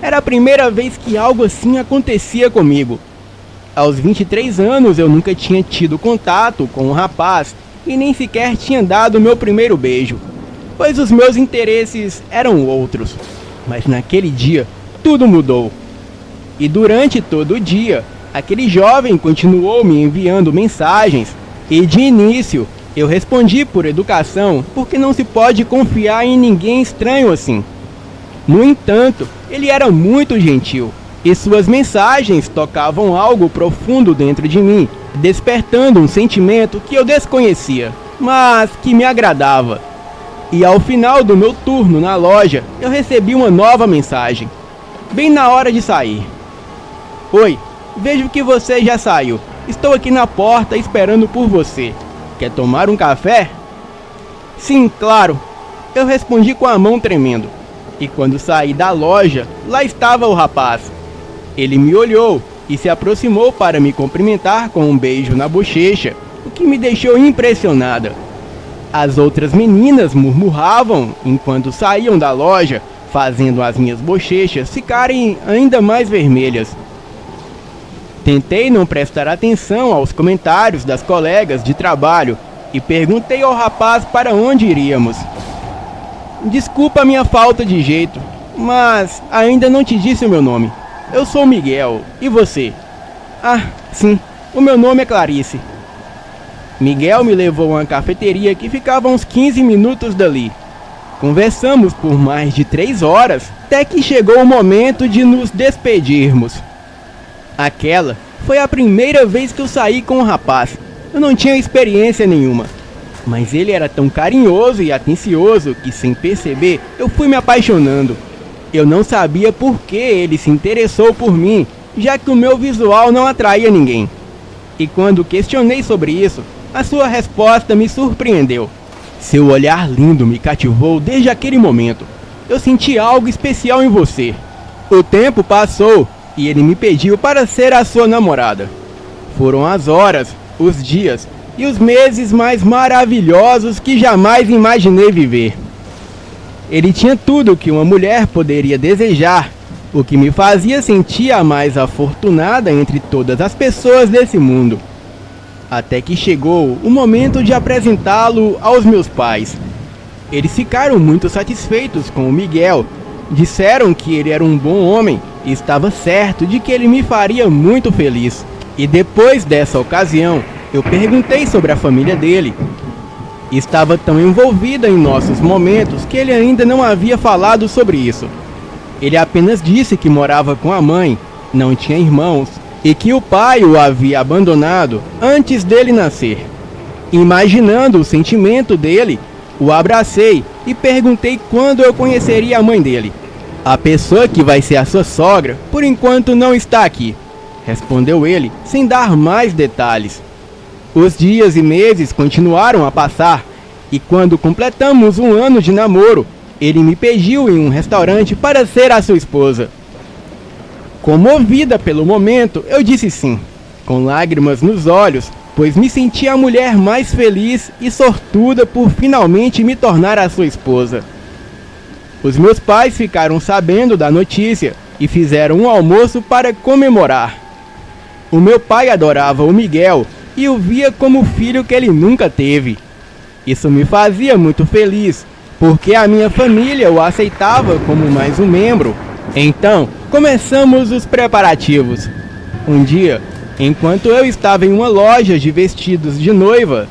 Era a primeira vez que algo assim acontecia comigo. Aos 23 anos eu nunca tinha tido contato com um rapaz e nem sequer tinha dado meu primeiro beijo, pois os meus interesses eram outros. Mas naquele dia, tudo mudou. E durante todo o dia, aquele jovem continuou me enviando mensagens e de início eu respondi por educação, porque não se pode confiar em ninguém estranho assim. No entanto, ele era muito gentil e suas mensagens tocavam algo profundo dentro de mim, despertando um sentimento que eu desconhecia, mas que me agradava. E ao final do meu turno na loja, eu recebi uma nova mensagem, bem na hora de sair. "Oi, vejo que você já saiu. Estou aqui na porta esperando por você. Quer tomar um café?" "Sim, claro." Eu respondi com a mão tremendo. E quando saí da loja, lá estava o rapaz. Ele me olhou e se aproximou para me cumprimentar com um beijo na bochecha, o que me deixou impressionada. As outras meninas murmuravam enquanto saíam da loja, fazendo as minhas bochechas ficarem ainda mais vermelhas. Tentei não prestar atenção aos comentários das colegas de trabalho e perguntei ao rapaz para onde iríamos. "Desculpa a minha falta de jeito, mas ainda não te disse o meu nome. Eu sou Miguel, e você?" "Ah, sim, o meu nome é Clarice." Miguel me levou a uma cafeteria que ficava a uns 15 minutos dali. Conversamos por mais de 3 horas, até que chegou o momento de nos despedirmos. Aquela foi a primeira vez que eu saí com um rapaz. Eu não tinha experiência nenhuma, mas ele era tão carinhoso e atencioso que, sem perceber, eu fui me apaixonando. Eu não sabia por que ele se interessou por mim, já que o meu visual não atraía ninguém. E quando questionei sobre isso, a sua resposta me surpreendeu. Seu olhar lindo me cativou desde aquele momento. Eu senti algo especial em você. O tempo passou e ele me pediu para ser a sua namorada. Foram as horas, os dias e os meses mais maravilhosos que jamais imaginei viver. Ele tinha tudo que uma mulher poderia desejar, o que me fazia sentir a mais afortunada entre todas as pessoas desse mundo. Até que chegou o momento de apresentá-lo aos meus pais. Eles ficaram muito satisfeitos com o Miguel. Disseram que ele era um bom homem e estava certo de que ele me faria muito feliz. E depois dessa ocasião, eu perguntei sobre a família dele. Estava tão envolvida em nossos momentos que ele ainda não havia falado sobre isso. Ele apenas disse que morava com a mãe, não tinha irmãos e que o pai o havia abandonado antes dele nascer. Imaginando o sentimento dele, o abracei e perguntei quando eu conheceria a mãe dele. "A pessoa que vai ser a sua sogra, por enquanto não está aqui", respondeu ele, sem dar mais detalhes. Os dias e meses continuaram a passar, e quando completamos 1 ano de namoro, ele me pediu em um restaurante para ser a sua esposa. Comovida pelo momento, eu disse sim, com lágrimas nos olhos, pois me sentia a mulher mais feliz e sortuda por finalmente me tornar a sua esposa. Os meus pais ficaram sabendo da notícia e fizeram um almoço para comemorar. O meu pai adorava o Miguel e o via como o filho que ele nunca teve. Isso me fazia muito feliz, porque a minha família o aceitava como mais um membro. Então, começamos os preparativos. Um dia, enquanto eu estava em uma loja de vestidos de noiva,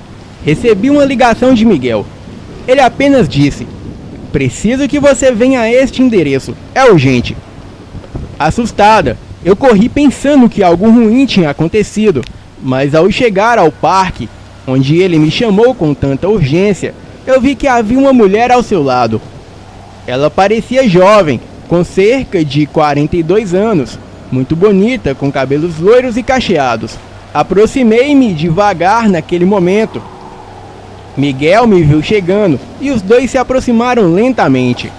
recebi uma ligação de Miguel. Ele apenas disse: "Preciso que você venha a este endereço, é urgente." Assustada, eu corri pensando que algo ruim tinha acontecido, mas ao chegar ao parque, onde ele me chamou com tanta urgência, eu vi que havia uma mulher ao seu lado. Ela parecia jovem, com cerca de 42 anos, muito bonita, com cabelos loiros e cacheados. Aproximei-me devagar naquele momento. Miguel me viu chegando e os dois se aproximaram lentamente.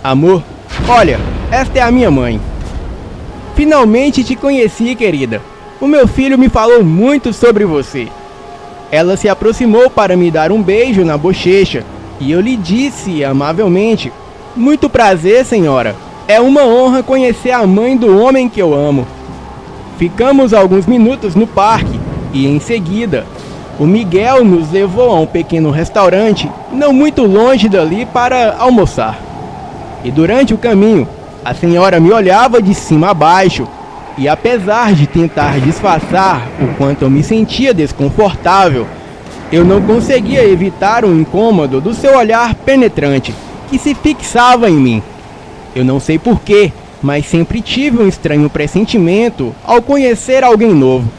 "Amor, olha, esta é a minha mãe." "Finalmente te conheci, querida. O meu filho me falou muito sobre você." Ela se aproximou para me dar um beijo na bochecha e eu lhe disse amavelmente: "Muito prazer, senhora. É uma honra conhecer a mãe do homem que eu amo." Ficamos alguns minutos no parque e em seguida o Miguel nos levou a um pequeno restaurante não muito longe dali para almoçar. E durante o caminho, a senhora me olhava de cima a baixo e, apesar de tentar disfarçar o quanto eu me sentia desconfortável, eu não conseguia evitar o incômodo do seu olhar penetrante que se fixava em mim. Eu não sei porquê, mas sempre tive um estranho pressentimento ao conhecer alguém novo.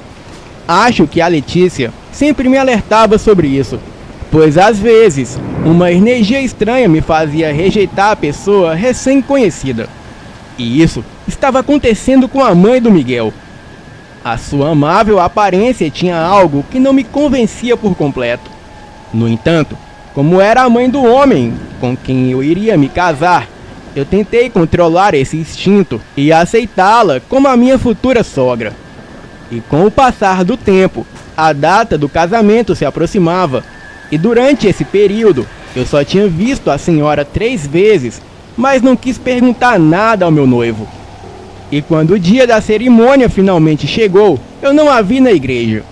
Acho que a Letícia sempre me alertava sobre isso, pois às vezes uma energia estranha me fazia rejeitar a pessoa recém-conhecida. E isso estava acontecendo com a mãe do Miguel. A sua amável aparência tinha algo que não me convencia por completo. No entanto, como era a mãe do homem com quem eu iria me casar, eu tentei controlar esse instinto e aceitá-la como a minha futura sogra. E com o passar do tempo, a data do casamento se aproximava, e durante esse período eu só tinha visto a senhora 3 vezes, mas não quis perguntar nada ao meu noivo. E quando o dia da cerimônia finalmente chegou, eu não a vi na igreja.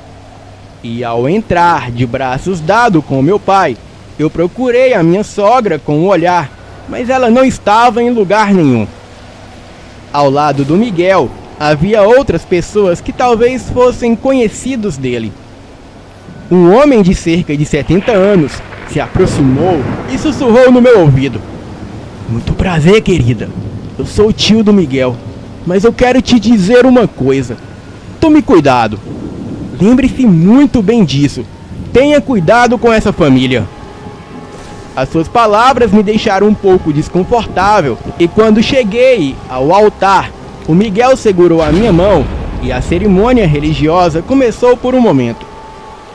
E ao entrar de braços dados com meu pai, eu procurei a minha sogra com um olhar, mas ela não estava em lugar nenhum. Ao lado do Miguel, havia outras pessoas que talvez fossem conhecidos dele. Um homem de cerca de 70 anos se aproximou e sussurrou no meu ouvido: "Muito prazer, querida. Eu sou o tio do Miguel, mas eu quero te dizer uma coisa. Tome cuidado. Lembre-se muito bem disso. Tenha cuidado com essa família." As suas palavras me deixaram um pouco desconfortável, e quando cheguei ao altar, o Miguel segurou a minha mão e a cerimônia religiosa começou por um momento.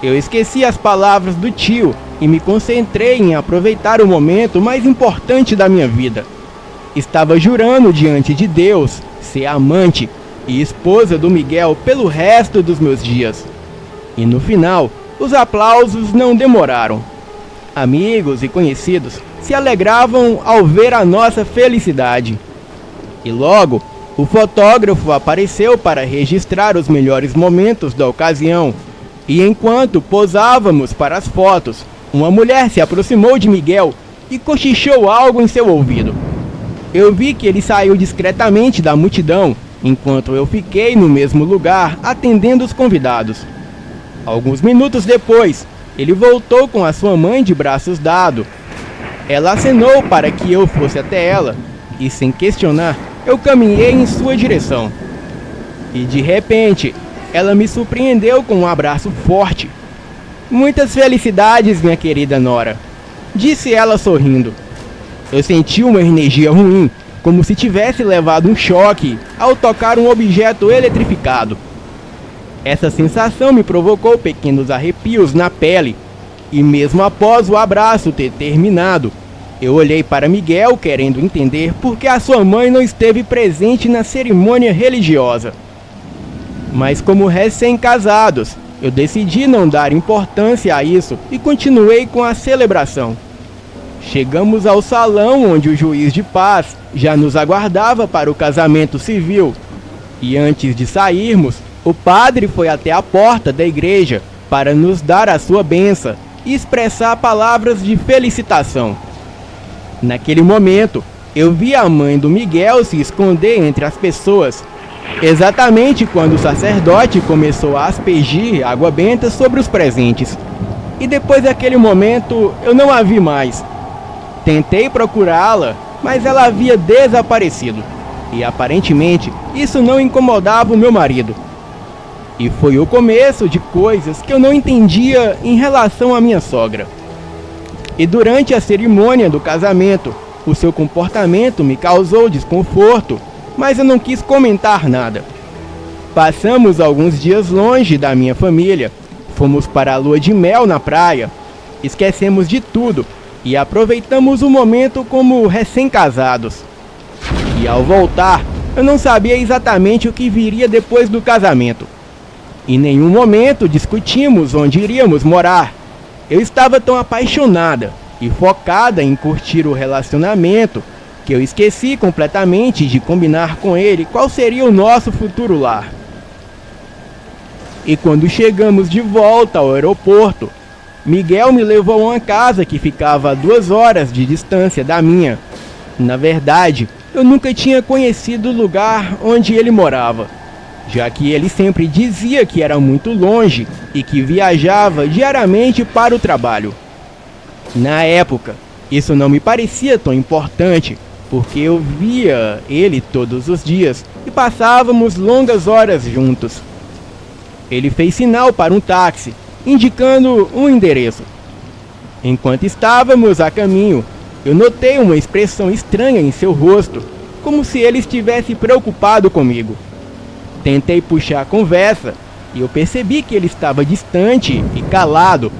Eu esqueci as palavras do tio e me concentrei em aproveitar o momento mais importante da minha vida. Estava jurando diante de Deus ser amante e esposa do Miguel pelo resto dos meus dias. E no final, os aplausos não demoraram. Amigos e conhecidos se alegravam ao ver a nossa felicidade. E logo, o fotógrafo apareceu para registrar os melhores momentos da ocasião. E enquanto posávamos para as fotos, uma mulher se aproximou de Miguel e cochichou algo em seu ouvido. Eu vi que ele saiu discretamente da multidão, enquanto eu fiquei no mesmo lugar atendendo os convidados. Alguns minutos depois, ele voltou com a sua mãe de braços dados. Ela acenou para que eu fosse até ela, e sem questionar, eu caminhei em sua direção. E de repente, ela me surpreendeu com um abraço forte. "Muitas felicidades, minha querida nora", disse ela sorrindo. Eu senti uma energia ruim, como se tivesse levado um choque ao tocar um objeto eletrificado. Essa sensação me provocou pequenos arrepios na pele, e mesmo após o abraço ter terminado, eu olhei para Miguel querendo entender por que a sua mãe não esteve presente na cerimônia religiosa. Mas como recém-casados, eu decidi não dar importância a isso e continuei com a celebração. Chegamos ao salão onde o juiz de paz já nos aguardava para o casamento civil, e antes de sairmos, o padre foi até a porta da igreja para nos dar a sua bênção e expressar palavras de felicitação. Naquele momento, eu vi a mãe do Miguel se esconder entre as pessoas, exatamente quando o sacerdote começou a aspergir água benta sobre os presentes. E depois daquele momento, eu não a vi mais. Tentei procurá-la, mas ela havia desaparecido. E aparentemente, isso não incomodava o meu marido. E foi o começo de coisas que eu não entendia em relação à minha sogra. E durante a cerimônia do casamento, o seu comportamento me causou desconforto, mas eu não quis comentar nada. Passamos alguns dias longe da minha família, fomos para a lua de mel na praia, esquecemos de tudo e aproveitamos o momento como recém-casados. E ao voltar, eu não sabia exatamente o que viria depois do casamento. Em nenhum momento discutimos onde iríamos morar. Eu estava tão apaixonada e focada em curtir o relacionamento que eu esqueci completamente de combinar com ele qual seria o nosso futuro lar. E quando chegamos de volta ao aeroporto, Miguel me levou a uma casa que ficava a 2 horas de distância da minha. Na verdade, eu nunca tinha conhecido o lugar onde ele morava, já que ele sempre dizia que era muito longe e que viajava diariamente para o trabalho. Na época, isso não me parecia tão importante, porque eu via ele todos os dias e passávamos longas horas juntos. Ele fez sinal para um táxi, indicando um endereço. Enquanto estávamos a caminho, eu notei uma expressão estranha em seu rosto, como se ele estivesse preocupado comigo. Tentei puxar a conversa e eu percebi que ele estava distante e calado,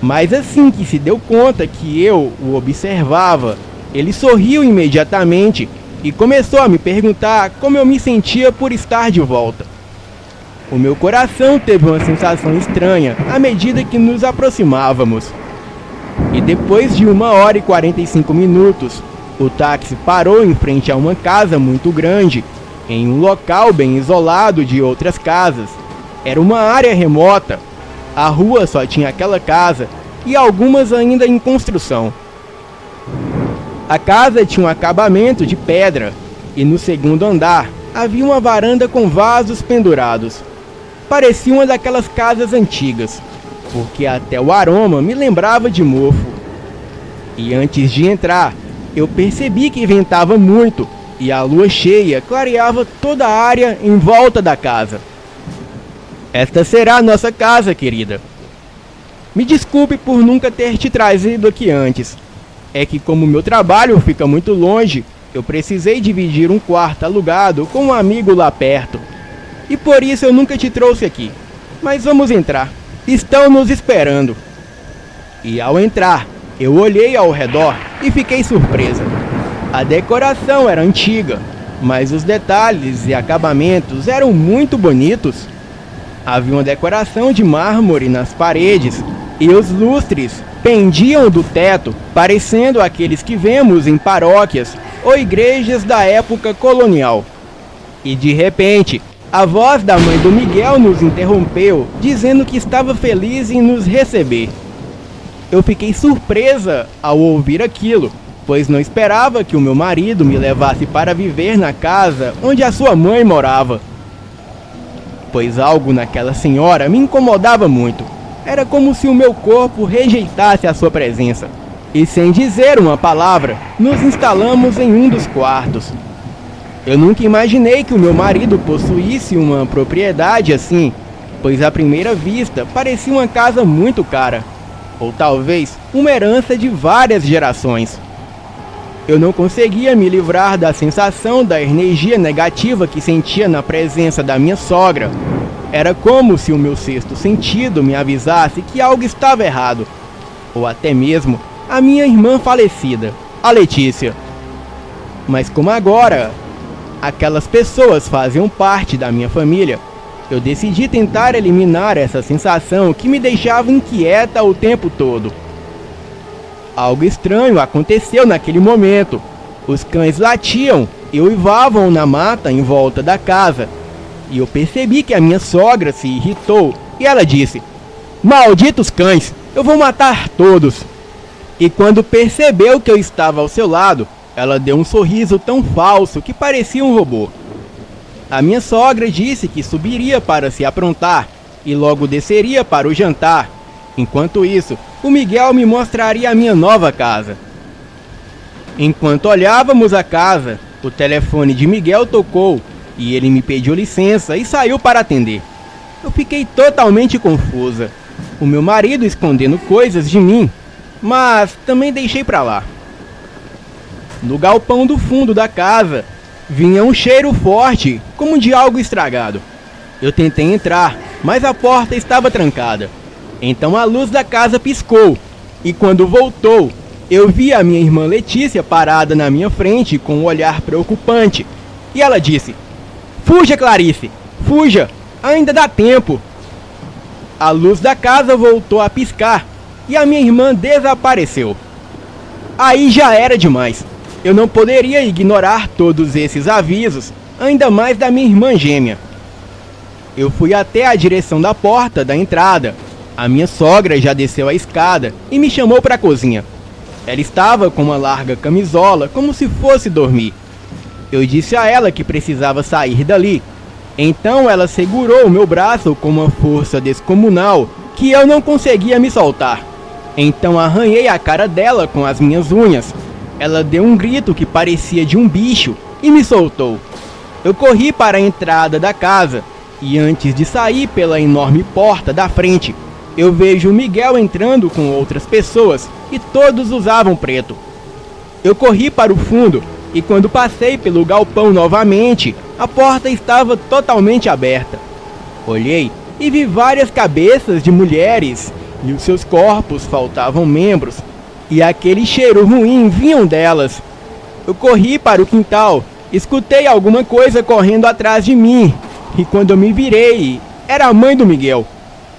mas assim que se deu conta que eu o observava, ele sorriu imediatamente e começou a me perguntar como eu me sentia por estar de volta. O meu coração teve uma sensação estranha à medida que nos aproximávamos. E depois de 1 hora e 45 minutos, o táxi parou em frente a uma casa muito grande, em um local bem isolado de outras casas. Era uma área remota. A rua só tinha aquela casa e algumas ainda em construção. A casa tinha um acabamento de pedra e no segundo andar havia uma varanda com vasos pendurados. Parecia uma daquelas casas antigas, porque até o aroma me lembrava de mofo. E antes de entrar, eu percebi que ventava muito e a lua cheia clareava toda a área em volta da casa. Esta será a nossa casa, querida. Me desculpe por nunca ter te trazido aqui antes. É que como meu trabalho fica muito longe, eu precisei dividir um quarto alugado com um amigo lá perto. E por isso eu nunca te trouxe aqui. Mas vamos entrar. Estão nos esperando. E ao entrar, eu olhei ao redor e fiquei surpresa. A decoração era antiga, mas os detalhes e acabamentos eram muito bonitos. Havia uma decoração de mármore nas paredes e os lustres pendiam do teto, parecendo aqueles que vemos em paróquias ou igrejas da época colonial. E de repente, a voz da mãe do Miguel nos interrompeu, dizendo que estava feliz em nos receber. Eu fiquei surpresa ao ouvir aquilo, pois não esperava que o meu marido me levasse para viver na casa onde a sua mãe morava. Pois algo naquela senhora me incomodava muito. Era como se o meu corpo rejeitasse a sua presença. E sem dizer uma palavra, nos instalamos em um dos quartos. Eu nunca imaginei que o meu marido possuísse uma propriedade assim, pois à primeira vista parecia uma casa muito cara, ou talvez uma herança de várias gerações. Eu não conseguia me livrar da sensação da energia negativa que sentia na presença da minha sogra. Era como se o meu sexto sentido me avisasse que algo estava errado, ou até mesmo a minha irmã falecida, a Letícia. Mas como agora aquelas pessoas faziam parte da minha família, eu decidi tentar eliminar essa sensação que me deixava inquieta o tempo todo. Algo estranho aconteceu naquele momento. Os cães latiam e uivavam na mata em volta da casa. E eu percebi que a minha sogra se irritou e ela disse: "Malditos cães, eu vou matar todos." E quando percebeu que eu estava ao seu lado, ela deu um sorriso tão falso que parecia um robô. A minha sogra disse que subiria para se aprontar e logo desceria para o jantar. Enquanto isso, o Miguel me mostraria a minha nova casa. Enquanto olhávamos a casa, o telefone de Miguel tocou e ele me pediu licença e saiu para atender. Eu fiquei totalmente confusa. O meu marido escondendo coisas de mim, mas também deixei pra lá. No galpão do fundo da casa, vinha um cheiro forte, como de algo estragado. Eu tentei entrar, mas a porta estava trancada. Então a luz da casa piscou, e quando voltou, eu vi a minha irmã Letícia parada na minha frente com um olhar preocupante. E ela disse: "Fuja, Clarice! Fuja! Ainda dá tempo!" A luz da casa voltou a piscar e a minha irmã desapareceu. Aí já era demais. Eu não poderia ignorar todos esses avisos, ainda mais da minha irmã gêmea. Eu fui até a direção da porta da entrada. A minha sogra já desceu a escada e me chamou para a cozinha. Ela estava com uma larga camisola, como se fosse dormir. Eu disse a ela que precisava sair dali. Então ela segurou o meu braço com uma força descomunal que eu não conseguia me soltar. Então arranhei a cara dela com as minhas unhas. Ela deu um grito que parecia de um bicho e me soltou. Eu corri para a entrada da casa e antes de sair pela enorme porta da frente, eu vejo o Miguel entrando com outras pessoas e todos usavam preto. Eu corri para o fundo e quando passei pelo galpão novamente, a porta estava totalmente aberta. Olhei e vi várias cabeças de mulheres e os seus corpos faltavam membros e aquele cheiro ruim vinham delas. Eu corri para o quintal, escutei alguma coisa correndo atrás de mim e quando eu me virei, era a mãe do Miguel.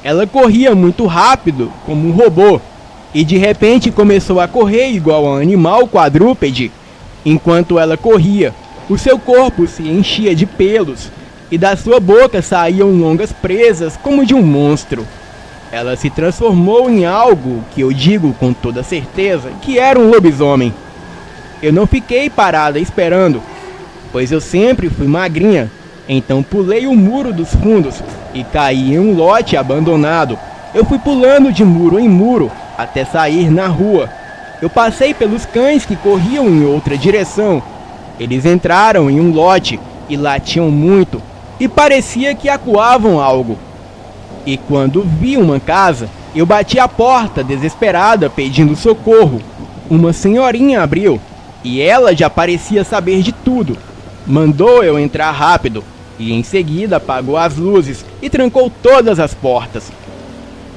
Ela corria muito rápido, como um robô, e de repente começou a correr igual a um animal quadrúpede. Enquanto ela corria, o seu corpo se enchia de pelos e da sua boca saíam longas presas como de um monstro. Ela se transformou em algo que eu digo com toda certeza que era um lobisomem. Eu não fiquei parada esperando, pois eu sempre fui magrinha. Então pulei o muro dos fundos e caí em um lote abandonado. Eu fui pulando de muro em muro até sair na rua. Eu passei pelos cães que corriam em outra direção. Eles entraram em um lote e latiam muito e parecia que acuavam algo. E quando vi uma casa, eu bati a porta desesperada pedindo socorro. Uma senhorinha abriu e ela já parecia saber de tudo. Mandou eu entrar rápido e em seguida apagou as luzes e trancou todas as portas.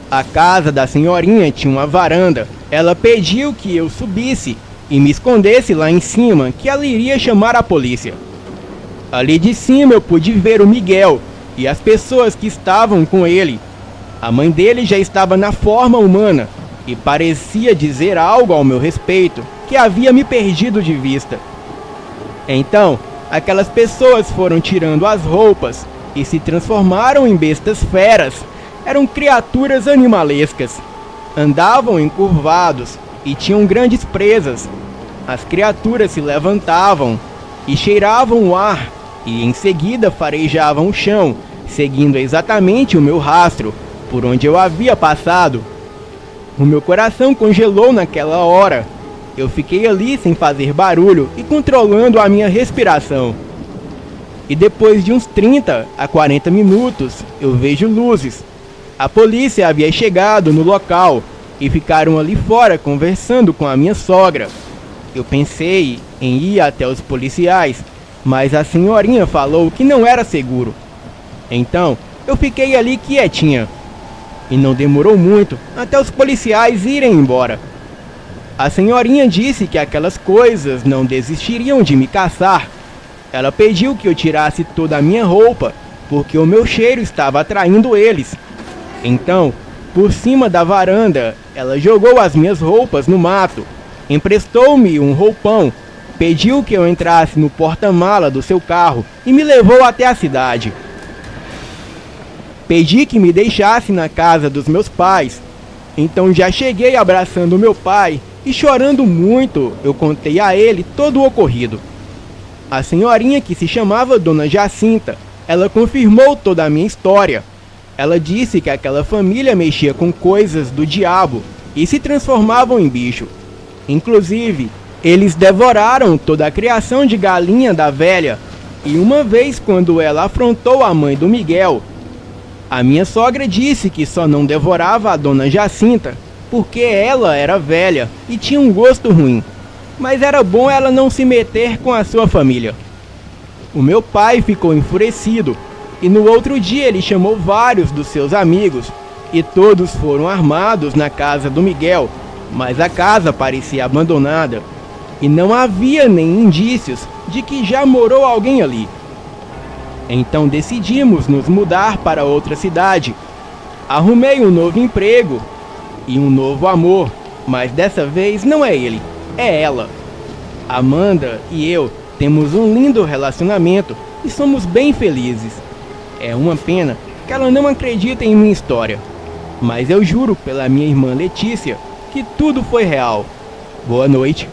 A casa da senhorinha tinha uma varanda. Ela pediu que eu subisse e me escondesse lá em cima, que ela iria chamar a polícia. Ali de cima eu pude ver o Miguel e as pessoas que estavam com ele. A mãe dele já estava na forma humana e parecia dizer algo ao meu respeito que havia me perdido de vista. Então, aquelas pessoas foram tirando as roupas e se transformaram em bestas feras. Eram criaturas animalescas. Andavam encurvados e tinham grandes presas. As criaturas se levantavam e cheiravam o ar e em seguida farejavam o chão, seguindo exatamente o meu rastro, por onde eu havia passado. O meu coração congelou naquela hora. Eu fiquei ali sem fazer barulho e controlando a minha respiração. E depois de uns 30 a 40 minutos, eu vejo luzes. A polícia havia chegado no local e ficaram ali fora conversando com a minha sogra. Eu pensei em ir até os policiais, mas a senhorinha falou que não era seguro. Então, eu fiquei ali quietinha. E não demorou muito até os policiais irem embora. A senhorinha disse que aquelas coisas não desistiriam de me caçar. Ela pediu que eu tirasse toda a minha roupa, porque o meu cheiro estava atraindo eles. Então, por cima da varanda, ela jogou as minhas roupas no mato, emprestou-me um roupão, pediu que eu entrasse no porta-mala do seu carro e me levou até a cidade. Pedi que me deixasse na casa dos meus pais. Então já cheguei abraçando meu pai e chorando muito, eu contei a ele todo o ocorrido. A senhorinha, que se chamava Dona Jacinta, ela confirmou toda a minha história. Ela disse que aquela família mexia com coisas do diabo e se transformavam em bicho. Inclusive, eles devoraram toda a criação de galinha da velha. E uma vez, quando ela afrontou a mãe do Miguel, a minha sogra disse que só não devorava a Dona Jacinta porque ela era velha e tinha um gosto ruim, mas era bom ela não se meter com a sua família. O meu pai ficou enfurecido e no outro dia ele chamou vários dos seus amigos e todos foram armados na casa do Miguel, mas a casa parecia abandonada e não havia nem indícios de que já morou alguém ali. Então decidimos nos mudar para outra cidade. Arrumei um novo emprego e um novo amor, mas dessa vez não é ele, é ela. Amanda e eu temos um lindo relacionamento e somos bem felizes. É uma pena que ela não acredita em minha história, mas eu juro pela minha irmã Letícia que tudo foi real. Boa noite.